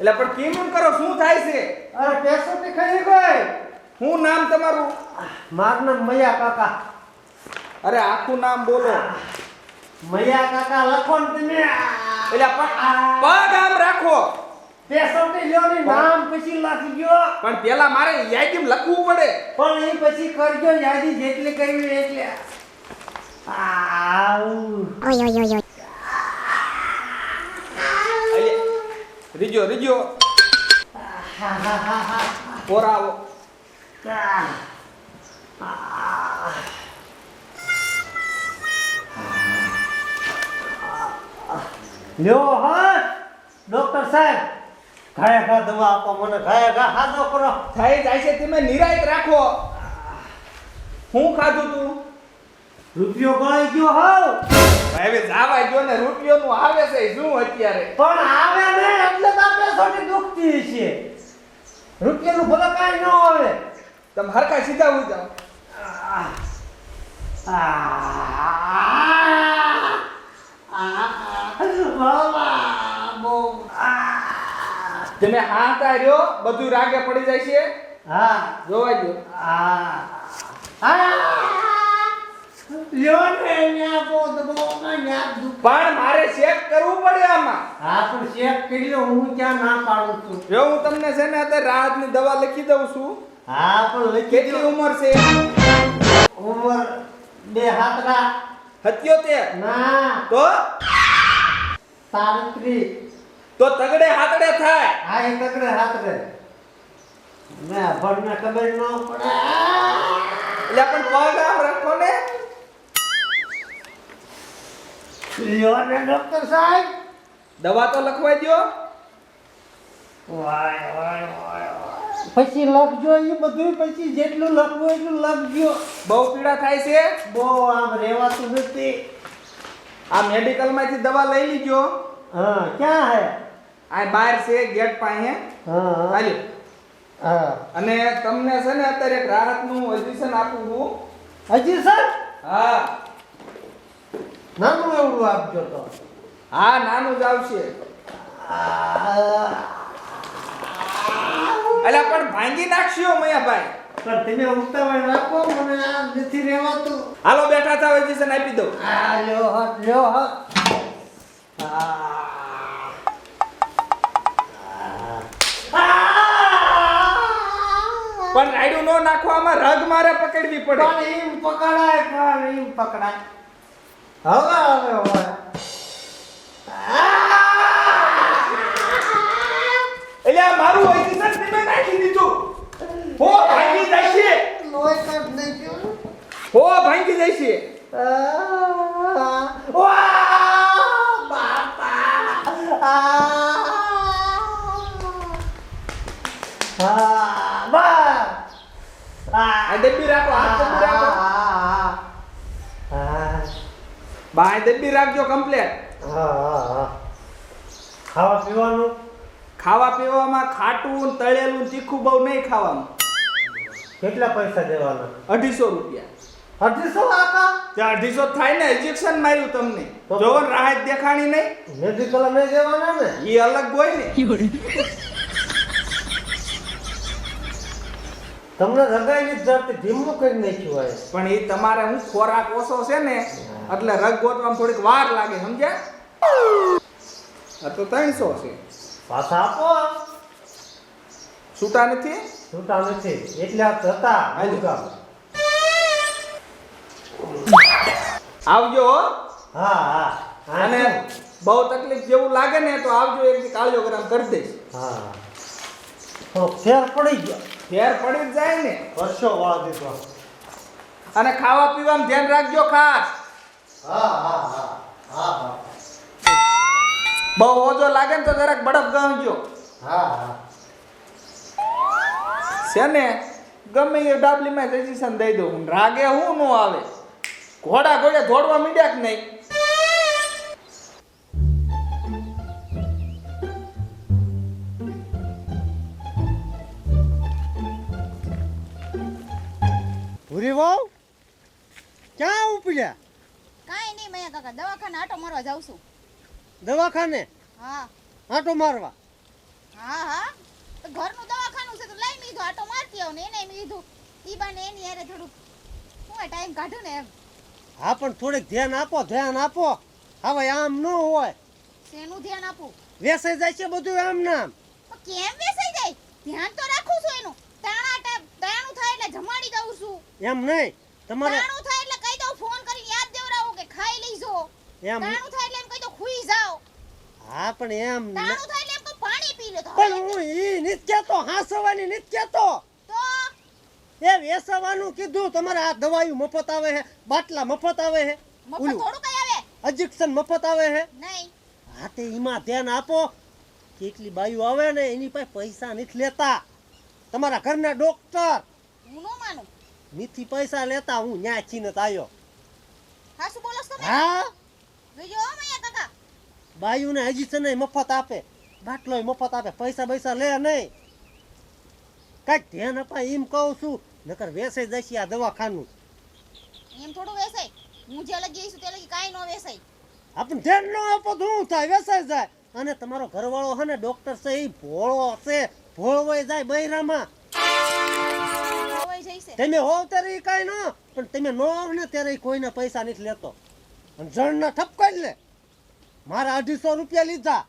એટલે પણ કેમ કરો, શું થાય છે? અરે પેસો તે ખરી ગઈ. શું નામ તમારું? મારું નામ મૈયા કાકા. અરે આખું નામ બોલો. મૈયા કાકા લખો ને તમે. એટલે પગ આમ રાખો. પેસો તે લ્યો ને નામ પછી લખી ગયો. પણ પેલા મારે યાદીમ લખવું પડે. પણ એ પછી કરજો યાદી જેટલી કરવી એટલે. ઓય ઓય ઓય રીજો રીજો પોરાવો. લ્યો હા ડોક્ટર સાહેબ, ખાયા ખા દવા આપો મને, ખાયા ખા હાજો કરો. થઈ જાય છે, તમે નિરાયત રાખો. શું ખાધું તું? રૂપિયો ગળી ગયો હાવ. હવે જાવા ગયો ને, રૂપિયો નું આવે છે શું અત્યારે? પણ આવે ને એટલે તો આપણે થોડી દુખતી છે. રૂપિયાનું ભલે કાંઈ ન આવે. તમે હરખા સીધા ઉઈ જાઓ. તમે હાથ રહ્યો બધું રાગે પડી જાય છે. હા જોવા જો. લ્યો ને ન્યા બોધ બોના ન્યા દુખ. પણ મારે ચેક કરવું પડે આમાં. હા પણ ચેક કરી લો, હું ક્યાં ના પાડું છું. જો હું તમને છે ને અત્યારે રાહતની દવા લખી દઉં છું. હા પણ લખી કેટલી ઉંમર છે? ઉંમર 2 હાથડા. 77. ના તો 33. તો તગડે હાથડે થાય. હા એ તકડે હાથડે. ના ભણને ખબર ન પડે. એટલે પણ પગ આમ રાખો ને. લ્યો ને ડોક્ટર સાહેબ. દવા તો લખવા દો. વાય વાય વાય. પછી લખજો એ બધું, પછી જેટલું લખવું એટલું લખજો. બહુ પીડા થાય છે. બહુ આમ રહેવાતું નથી. આ મેડિકલ માંથી દવા લઈ લીજો. હા ક્યાં હે? આ બહાર છે ગેટ પાસે. હા હાલ્યો. હા અને તમને છે ને અત્યારે એક રાહતનું ઇન્જેક્શન આપું છું. હજી સર હા નાનું એવડું આપજો તો. હા નાનું જ આવશે. એટલે પણ ભાંગી નાખશો મયાભાઈ. પણ તમે ઉતાવળ રાખો, મને આ નથી રહેવાતું. હાલો બેઠા થાવ, ઇન્જેક્શન આપી દઉં. આ લ્યો હાથ લ્યો હાથ. પણ રાયડું નો નાખવામાં રગ મારે પકડવી પડે. પણ એમ પકડાય, પણ એમ પકડાય. હવે હવે એટલે આ મારું ઇન્જેક્શન તમે નાખી દીધું. હો ભાંગી જાય છે. લોહી કાઢ નાખ્યો. હો ભાંગી જાય છે. આ ડબ્બી રાખો, હાથ ડબ્બી રાખો. બાય ડબ્બી રાખજો કમ્પ્લીટ. ખાવા પીવાનું ખાવા પીવામાં ખાટું તળેલું તીખું બહુ નહીં ખાવાનું. કેટલા પૈસા દેવાના? 250 રૂપિયા. 250 આકા? ત્યાં 250 થાય ને. ઇન્જેક્શન માર્યું તમને. જોવો ને રાહત દેખાણી નહીં. મેડિકલ નહીં દેવાના ને? એ અલગ હોય ને. તમને રગાઈ જતી ધીમું કરી નાખ્યું હોય. પણ એ તમારે હું ખોરાક ઓછો છે ને એટલે રગ ગોતવામાં થોડીક વાર લાગે, સમજ્યા? આ તો 300 છે. પાછા આપો. છૂટા નથી. છૂટા નથી એટલે આ હતા. આવજો હો. હા હા. અને બહુ તકલીફ જેવું લાગે ને તો આવજો, એક કાર્ડિયોગ્રામ કરી દઈશ. હા થોડો ફેર પડી ગયો. ફેર પડી જ જાય ને. વર્ષો વાળ દીધો. અને ખાવા પીવામાં ધ્યાન રાખજો ખાસ. હા હા હા હા હા. બહુ ઓજો લાગે ને તો જરાક બરફ ગાંજો. હા હા. છે ને ગમે એ ડાબલીમાં ઇન્જેક્શન દઈ દઉં. રાગે હું નો આવે. ઘોડા ઘોડે દોડવા મીડ્યા કે નહીં. ભૂરી વાવ ક્યાં ઉપડ્યા? કાઈ નહીં મૈયા કાકા, દવાખાને આટો મારવા જાઉં છું. દવાખાને હા આંટો મારવા? હા હા તો ઘરનું દવાખાનું છે તો લઈ મીધું આટો મારતી આવ ને એને મીધું ઈ બાને એની હારે થોડુંક હું ટાઈમ કાઢું ને એમ હા પણ થોડીક ધ્યાન આપો હવે આમ ન હોય શેનું ધ્યાન આપું વેસાઈ જાય છે બધું આમ નામ પણ કેમ બેસાઈ જાય ધ્યાન તો રાખું છું એનું તાણું થાય એટલે જમાડી દઉં છું એમ નહીં તમારે તાણું થાય એટલે કહી દઉં ફોન કરીને યાદ દેવડાવું કે ખાઈ લઈજો એમ તાણું થાય એટલે એમ કહી દઉં ખુઈ જાઓ હા પણ એમ તાણું થાય એટલે એમ કહું પાણી પી લો તો પણ હું ઈ નથી કહેતો હાંસવાની નથી કહેતો તો એ વેસવાનું કીધું તમારે આ દવાઈ મફત આવે છે બાટલા મફત આવે છે મફત થોડું કઈ આવે ઇન્જેક્શન મફત આવે છે નહીં હા તે એમાં ધ્યાન આપો કેટલી બાયું આવે ને એની પાસે પૈસા નથી લેતા તમારા ઘરના ડોક્ટર હું નો માનું નીથી પૈસા લેતા હું ન્યા છીને આવ્યો હા શું બોલો છો તમે હા જોજો મૈયા કાકા બાયુને ઇન્જેક્શન મફત આપે બાટલોય મફત આપે પૈસા લે નહીં કાંઈક ધ્યાન અપાય એમ કહું છું નકર વેસાઈ જશે આ દવાખાનું એમ થોડું વેસાય હું જે લગી આવીશું તે લગી કાંઈ નો વેસાય આપણે ધ્યાન ન આપો તો શું થાય વેસાઈ જાય અને તમારો ઘરવાળો છે ને ડોક્ટર છે એ ભોળો છે ભોળવાઈ જાય બૈરામાં ખોવાઈ જઈશે તમે હોવ ત્યારે ઈ કાંઈ ન પણ તમે ન હોવ ને ત્યારે ઈ કોઈના પૈસા નથી લેતો અને જણના ઠપકાઈ લે મારા 250 રૂપિયા લીધા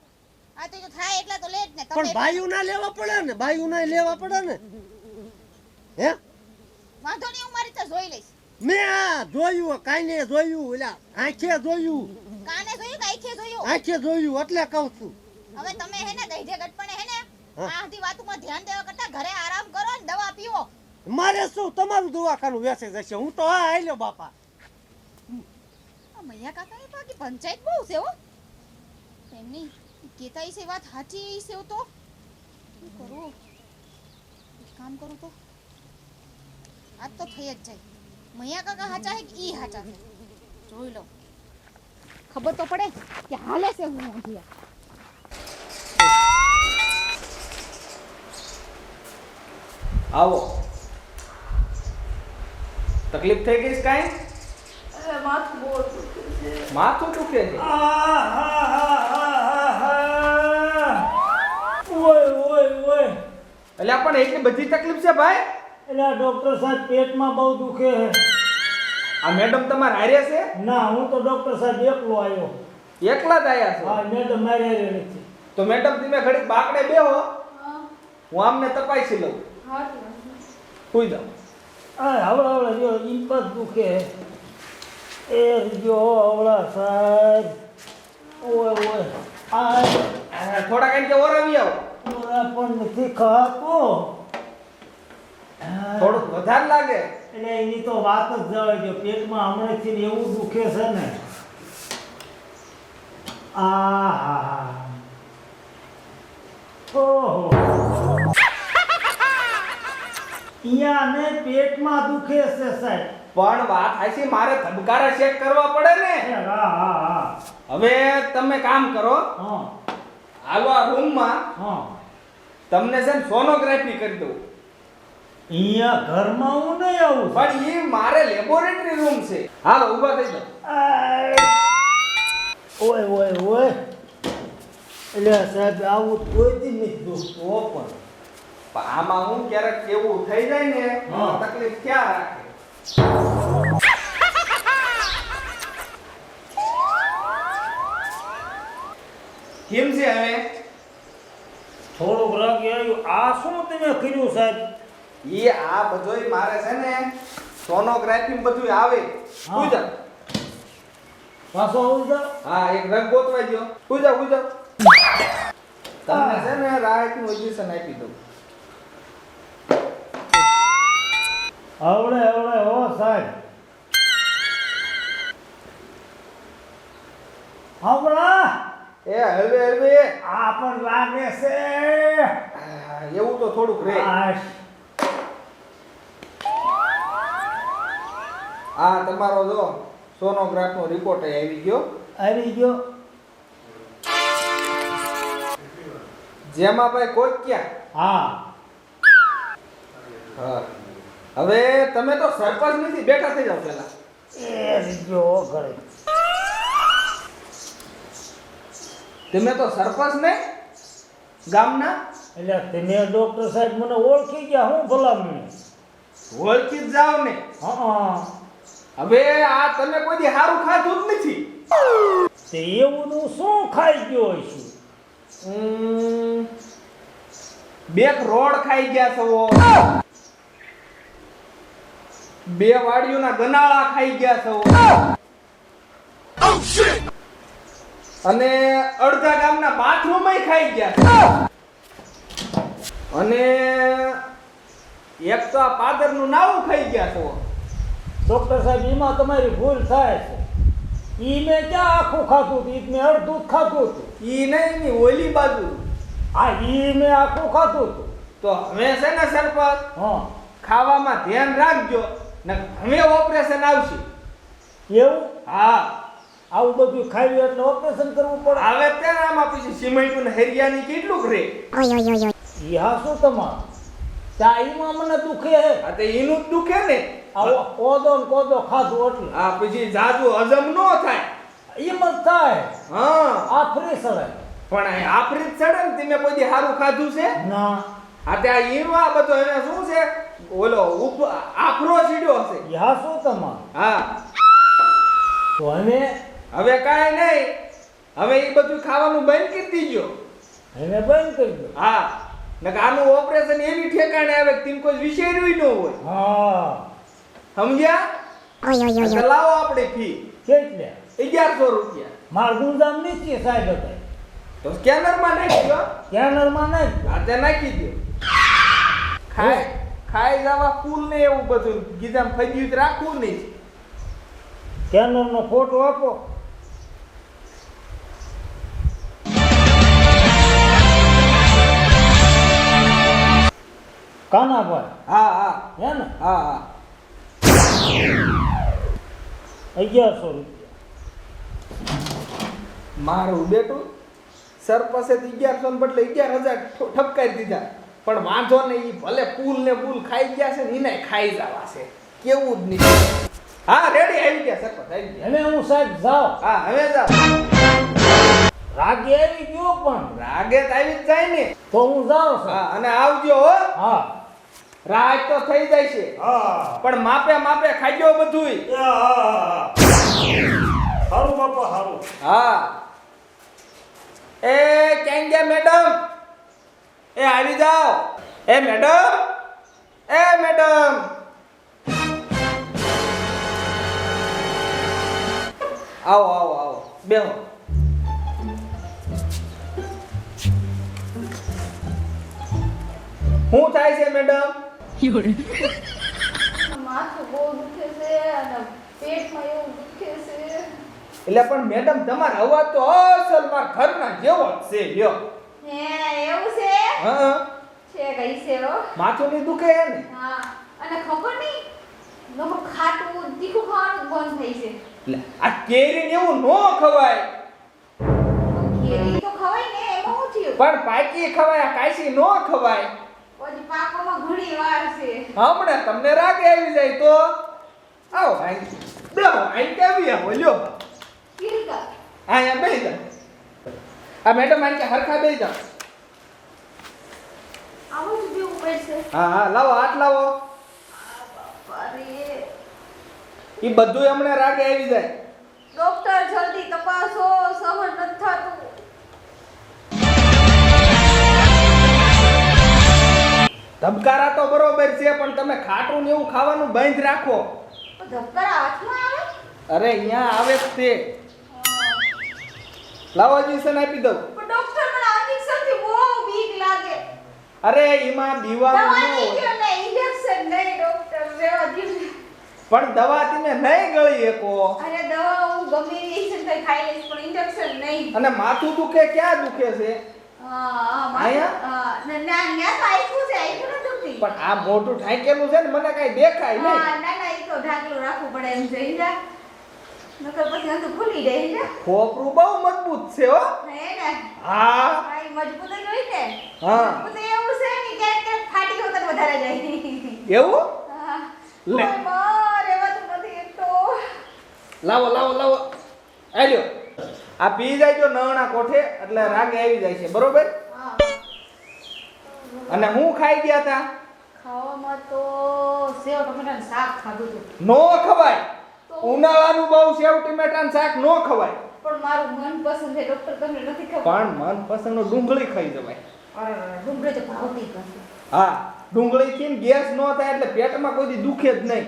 આ તો જો થાય એટલા તો લે જ ને પણ બાયું ના લેવા પડે ને બાયું ના લેવા પડે ને હે વાંધો નહીં હું મારી રીતે જોઈ લઈશ મેં આ જોયું કાંઈ જોયું એટલે આંખે જોયું કાને જોયું કે આંખે જોયું આંખે જોયું એટલે કહું છું હવે તમે હે ને ગઈઢે ગટપણે હે ને હા. આ બધી વાતોમાં ધ્યાન દેવા કરતા ઘરે આરામ કરો ને દવા પીવો મારે શું તમારું દવાખાનું વેચાઈ જશે હું તો હા આલ્યો બાપા આ મૈયા કાકાની બાકી પંચાયત બહુ છે હો એમની કેતાઈ છે વાત સાચી છે તો શું કરું એક કામ કરું તો આજ તો થઈ જ જાય મૈયા કાકા હાચા હે કે ઈ હાચા છે જોઈ લો ખબર તો પડે કે હાલે છે હું અહીંયા આવો તકલીફ થઈ ગઈ છે કાંઈ માથું દુખે છે એટલે પણ એટલી બધી તકલીફ છે ભાઈ એટલે ડોક્ટર સાહેબ પેટમાં બહુ દુખે છે આ મેડમ તમારે હારે છે ના હું તો ડોક્ટર સાહેબ એકલો આવ્યો એકલા જ આયા છો હા મેડમ મારી હારે નથી તો મેડમ તમે ઘડીક બાકડે બેહો હું આમને તપાસી લઉં સુઈ જાઓ હવળા જો ઇમ્પ જ દુખે એ જો હવળા સાહેબ ઓય ઓય આ થોડા કઈ કે ઓરવી આવો ઓરા પણ નથી ખાતું થોડુંક વધારે લાગે એટલે એની તો વાત જ જવાય જો પેટમાં હમણાંથી ને એવું દુખે છે ને આહા ઓહો અહીંયા ને પેટમાં દુખે છે સાહેબ પણ વાત હાચી મારે ધબકારા ચેક કરવા પડે ને હા હા હા હવે તમે કામ કરો હા હાલો આ રૂમમાં હા તમને છે ને સોનોગ્રાફી કરી દઉં અહીંયા ઘરમાં હું નહીં આવું પણ એ મારે લેબોરેટરી રૂમ છે હાલો ઊભા થઈ જાઓ ઓય ઓય ઓય એટલે સાહેબ આવું કોઈ દી નથી દોસ્તો પણ પણ આમાં હું ક્યારેક કેવું થઈ જાય ને હા. તકલીફ ક્યાં રાખે કેમ છે હવે થોડુંક રાગ આવ્યું આ શું તમે કર્યું સાહેબ એ આ બધોય મારે છે ને સોનોગ્રાફી બધું આવે સુઈ જાઓ પાછો આવું જાવ હા એક રગ ગોતવા દો સુઈ જાઓ તમને છે ને રાહતનું ઇન્જેક્શન આપી દઉં આવડે આવડે હો સાહેબ આવડા એ હળવે હળવે આ પણ લાગે છે એવું તો થોડુંક રે આશ. આ તમારો જો સોનોગ્રાફનો રિપોર્ટ આવી ગયો આવી ગયો જેમાં ભાઈ કોઈ ક્યાં હા હા હવે તમે તો સરપંચ નથી બેઠા થઈ જાવ પેલા એ રીજો ઘરે તમે તો સરપંચ ને ગામના એટલે તમે ડોક્ટર સાહેબ મને ઓળખી ગયા હું ભલામણ ઓળખી જ જાવ ને. હા હવે આ તમે કોઈ દી સારું ખાધું જ નથી. તે એવું હું શું ખાઈ ગયો છું? બે રોડ ખાઈ ગયા છો, બે વાડીઓના ગનાળા ખાઈ ગયા છો, અને અડધા ગામના બાથરૂમય ખાઈ ગયા છો, અને એક તો આ પાદરનું નાવું ખાઈ ગયા છો. ડોક્ટર સાહેબ એમાં તમારી ભૂલ થાય છે. ઈ મેં ક્યાં આખું ખાધું હતું? ઈ મેં અડધું જ ખાધું હતું. ઈ નહીં ની ઓલી બાજુ. આ ઈ મેં આખું ખાધું હતું. તો હવે છે ને સરપંચ, હા ખાવામાં ધ્યાન રાખજો ને હવે ઓપરેશન આવશે. એવું? હા, આવું બધું ખાઈ એટલે ઓપરેશન કરવું પડે? હવે ત્યારે આમાં પછી સિમેન્ટ ને હરિયાની કેટલું રે. ઈ હા શું તમારું? ચાઈમાં મને દુખે હે. આ તો એનું જ દુખે ને. આવો કોદો ને કોદો ખાધું એટલે આ પછી જાજુ હજમ નો થાય. એમ જ થાય. હા, આ ફ્રી સળે પણ આ આફરીત ચડે ને તમે કોઈ દી સારું ખાધું છે? ના. આ ત્યાં ઈનો આ બધો એને શું છે ઓલો આફરો સીડ્યો હશે. ઈ હા શું તમારું? હા, તો અમે હવે કાંઈ નહીં, હવે એ બધું ખાવાનું બંધ કરી દીજો. એને બંધ કરી દો. હા, નકર આનું ઓપરેશન એવી ઠેકાણે આવે કે તેમ કોઈ વિચાર્યું ન હોય. હા સમજ્યા? તો લાવો આપણે ફી કેટલે? 1100 રૂપિયા. માર ગુંજામ નીચે સાહેબ હતા. તો સ્કેનરમાં નાખી દો. સ્કેનરમાં નહીં. હાથે નાખી દો. ખાઈ જવા ફૂલ ને એવું બધું ગીધામ ફજ્યું રાખવું નહીં. સ્કેનરનો ફોટો આપો. કાનાભાઈ હા હા હે ને? હા હા 1100 રૂપિયા. મારું બેટું સર પાસેથી 1100 ને બદલે 11,000 ઠપકાઈ દીધા. પણ વાંધો નહીં, ઈ ભલે પૂલ ને પૂલ ખાઈ ગયા છે ને એને ખાઈ જવા છે. કેવું જ નહીં. હા રેડી, આવી ગયા સરપંચ, આવી ગયા. હવે હું સાહેબ જાઉં. હા હવે જાઓ. રાગે આવી ગયો પણ રાગે તો આવી જ જાય ને. તો હું જાઉં છું. હા, અને આવજો હો. હા રાત તો થઈ જાય છે, હા પણ માપે માપે ખાજો બધુંય. હારું બાપા હારું. હા, એ ક્યાં ગયા મેડમ? એ આવી જાઓ. એ મેડમ, એ મેડમ. આવો આવો આવો, બેહો. શું થાય છે મેડમ? માથું બહુ દુખે છે અને પેટમાં એવું દુખે છે. એટલે પણ મેડમ તમારો અવાજ તો અસલ માર ઘરના જેવો જ છે. લ્યો. હે એવું છે? હા, છે કઈ છે હો? માથું ની દુખે હે ને? હા, અને ખબર નહીં લોકો ખાટું તીખું ખાવાનું જ બંધ થઈ છે. એટલે આ કેરી ને એવું નો ખવાય. કેરી તો ખવાય ને, એમાં શું થયું? પણ પાકી ખવાય, આ કાચી નો ખવાય. પછી પાકોમાં ઘણી વાર છે. હમણાં તમને રાગે આવી જાય તો આવો આઈ દેવો આઈ કેવી આવો લ્યો. કિલકા અહીંયા બેસી જાઓ. આ મેડમ આઈ કે હરખા બેસી જાઓ. આવું જ બેવું પડશે. હા હા, લાવો હાથ લાવો. અરે ઈ બધું હમણાં રાગે આવી જાય. ડોક્ટર જલ્દી તપાસો, સહન નથી થતું. ધબકારા તો બરોબર છે, પણ તમે ખાટું ને એવું ખાવાનું બંધ રાખો. ધબકારા હાથમાં આવે? અરે અહીંયા આવે જ તે. લાવો ઇન્જેક્શન આપી દઉં. પણ ડોક્ટર મને આ ઇન્જેક્શનથી બહુ બીક લાગે. અરે એમાં દીવાનું દવા ન નહીં હોય. ગયો ને ઇન્જેક્શન નહીં ડોક્ટર રેવા દીધું. પણ દવા તમે નહીં ગળી શકો. અરે દવા હું ગમે એ ઇન્જેક્શન ખાઈ લઈશ પણ ઇન્જેક્શન નહીં. અને માથું દુખે ક્યાં દુખે છે? અહીંયા તો આપ્યું છે, આપ્યું ન દુખતી. પણ આ મોઢું ઢાંકેલું છે ને, મને કઈ દેખાય નહીં. ના ના એ તો ઢાંકલું રાખવું પડે એમ છે ઈજા. નકર પછી આ તો ખુલી જાય ઈજા. ખોપરું બહુ મજબૂત છે હો. હે ને હા ભાઈ મજબૂત જ હોય ને. હા. મજબૂત એવું છે ને ક્યાંક ફાટી ગયો તો વધારે જાય. એવું? હા. લે. ઓય માં રેવાતું નથી એક તો. લાવો લાવો લાવો. આલ્યો. આ પી જાય જો નવણા કોઠે એટલે રાગે આવી જાય છે, બરોબર? હા. અને હું ખાઈ ગયા તા? ખાવામાં તો સેવ ટમેટાનું શાક ખાધું હતું. નો ખવાય. તો? ઉનાળાનું બહુ સેવ ટમેટાનું શાક નો ખવાય. પણ મારું મનપસંદ છે ડોક્ટર, તમને નથી ખબર? પણ મનપસંદનો ડુંગળી ખાઈ જવાય. અરે ડુંગળી તો ભાવતી જ નથી. હા, ડુંગળીથી ને ગેસ નો થાય એટલે પેટમાં કોઈ દી દુખે જ નહીં.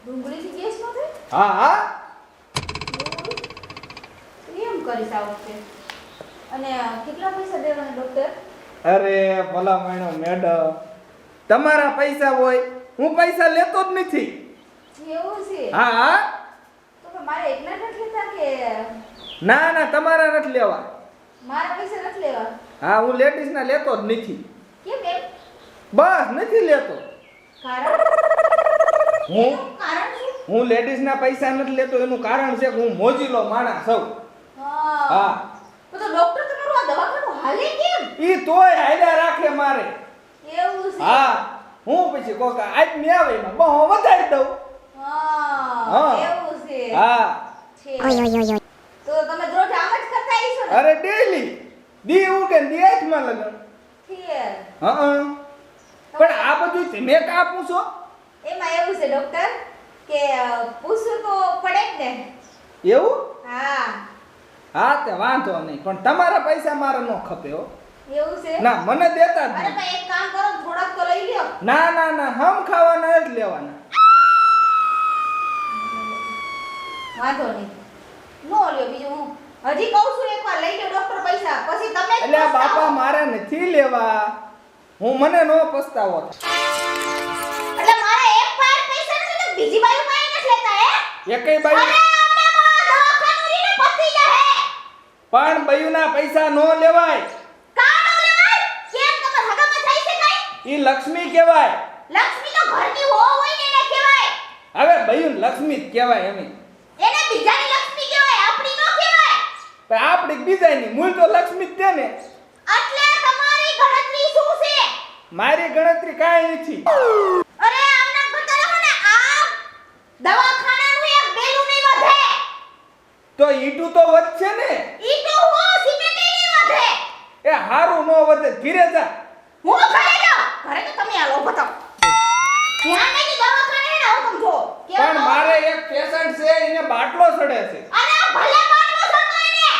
ડુંગળીથી ગેસ ન થાય? હા હા. એમ કરીશ આ વખતે. અને કેટલા પૈસા દેવાના ડોક્ટર? અરે ભલા માણો મેડમ, તમારા પૈસા હોય, હું પૈસા લેતો જ નથી. એવું છે? હા હા. તો કે મારે એકલા નથી લેતા કે ના ના, તમારા નથી લેવા. મારા પૈસા નથી લેવા? હા, હું લેડીઝના લેતો જ નથી. કેમ એમ? બસ નથી લેતો. કારણ? હું એનું કારણ શું? હું લેડીઝના પૈસા નથી લેતો એનું કારણ છે કે હું મોજીલો માણસ છું. હા. તો ડોક્ટર તમારું આ દવાખાનું હાલે કેમ? ઈ તોય હાલ્યા રાખે મારે. એવું છે? હા. હું પછી કોક આજ ને આવે ને બહુ વધારી દઉં. હા, એવું છે. હા. છે. તો તમે રોજ આમ જ કરતા હશો ને? અરે ડેલી દી ઉગે ને દી આઠમાં લગન. છે. હા. પણ આ બધું તમે કા પૂછો? એમાં એવું છે ડોક્ટર કે પૂછવું તો પડે જ ને. એવું? હા. હા તે વાંધો નહીં, પણ તમારા પૈસા મારે નો ખપે હો. એવું છે? ના, મને દેતા જ અરે નહીં. ભાઈ એક કામ કરો ને, થોડાક તો લઈ લ્યો. ના ના ના, હમ ખાવાના જ લેવાના. વાંધો નહીં. નો લ્યો બીજું હું. હજી કહું છું એકવાર લઈ લ્યો ડોક્ટર પૈસા, પછી તમે જ એટલે આ બાપા પસ્તાવો. મારે નથી લેવા. હું મને નો પસ્તાવો થાય. એટલે મારા એક પાસે પૈસા નથી તો બીજી બાજુ પાસે નથી લેતા હે? એકેય અરે બાઈ અમને દવાખાનું રીને પતી જાહે. પણ બયુના પૈસા નો લેવાય. કાનો લેવાય? કેમ તમાર હગામાં થાય છે કાઈ? ઈ લક્ષ્મી કહેવાય. લક્ષ્મી તો ઘરની વહુ હોય ને એને કહેવાય. હવે બયુન લક્ષ્મી જ કહેવાય એમ. એને બીજાની લક્ષ્મી કહેવાય, આપણી નો કહેવાય. પણ આપડી બીજાની મૂળ તો લક્ષ્મી જ છે ને. એટલે તમારી ગણતરી શું છે? મારી ગણતરી કાંઈ નથી. અરે આમના કરતા રહો ને, આ દવાખાનાનું એક બેલું નહીં વધે. તો ઈટું તો વધશે ને. ઈ તો હો સિમેન્ટ નહીં વધે. એ હારું નો વધે, ધીરે જા. હું ઘરે જાઉં. ઘરે તો તમે આલો બતાવો. ધ્યાન નહીં દવાખાને ને આવું તમે જો. પણ મારે એક પેશન્ટ છે એને બાટલો ચડે છે. અરે ભલે બાટલો સડતો એને.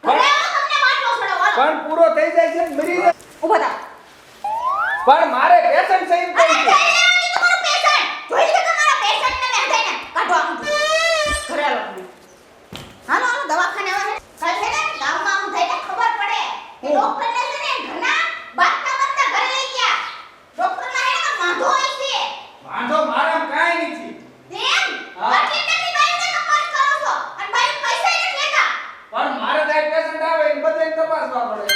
ઘરે આવો તમને બાટલો સડાવવાનો. પણ પૂરો થઈ જાય છે ને મરી જાય. ઊભા થાઓ. પણ મારે પેશન્ટ છે એમ કહું અરે છું. જઈ લેવાની તમારું પેશન્ટ. જોઈ લીધું તમારા પેશન્ટને મેં હટાઈને કાઢો આમ. ઘરે આવો. હાલો હાલો દવાખાને આવે. કાલ છે ને ગામમાં આમ થઈને ખબર પડે કે ડોક્ટરને છે ને ઘણા બાટલા બાટલા ઘરે લઈ ગયા. ડોક્ટરના હે ને વાંધો હોય છે. વાંધો મારામાં કાંઈ નથી. એમ? હા. આટલી ટકી બાઈને તપાસ કરો છો અને બાઈને પૈસા નથી લેતા. પણ મારે કાંઈ પેશન્ટ આવે એ બધાને તપાસવા પડે.